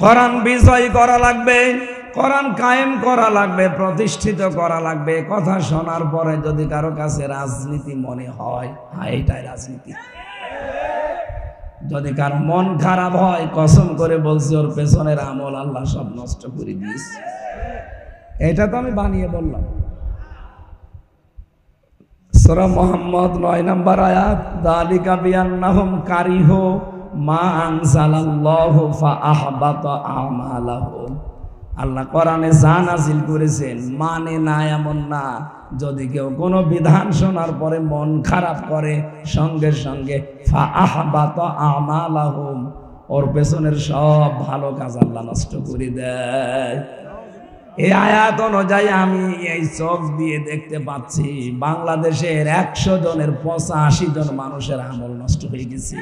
কোরআন বিজয় করা লাগবে, কোরআন কায়েম করা লাগবে, প্রতিষ্ঠিত করা লাগবে। কথা শোনার পরে যদি কারো কাছে রাজনীতি মনে হয়, এটাই রাজনীতি। যদি কারো মন খারাপ হয়, কসম করে বলছি ওর পেছনের আমল আল্লাহ সব নষ্ট করে দিয়েছে। এটা তো আমি বানিয়ে বললাম। সূরা মুহাম্মদ 9 নম্বর আয়াত, যালিকা বিআন্নাহুম কারিহু মা আনজালাল্লাহু ফাআহবাতা আমালাহুম। আল্লাহ কোরআনে যা নাযিল করেছেন মানে না এমন না। যদি কেউ কোনো বিধান শোনার পরে মন খারাপ করে, সঙ্গে সঙ্গে ফাআহবাতা আমালাহুম, ওর পেছনের সব ভালো কাজ আল্লাহ নষ্ট করে দেয়। এই আয়াত অনুযায়ী আমি এই চোখ দিয়ে দেখতে পাচ্ছি বাংলাদেশের 100 জনের 85 জন মানুষের আমল নষ্ট হয়ে গেছে।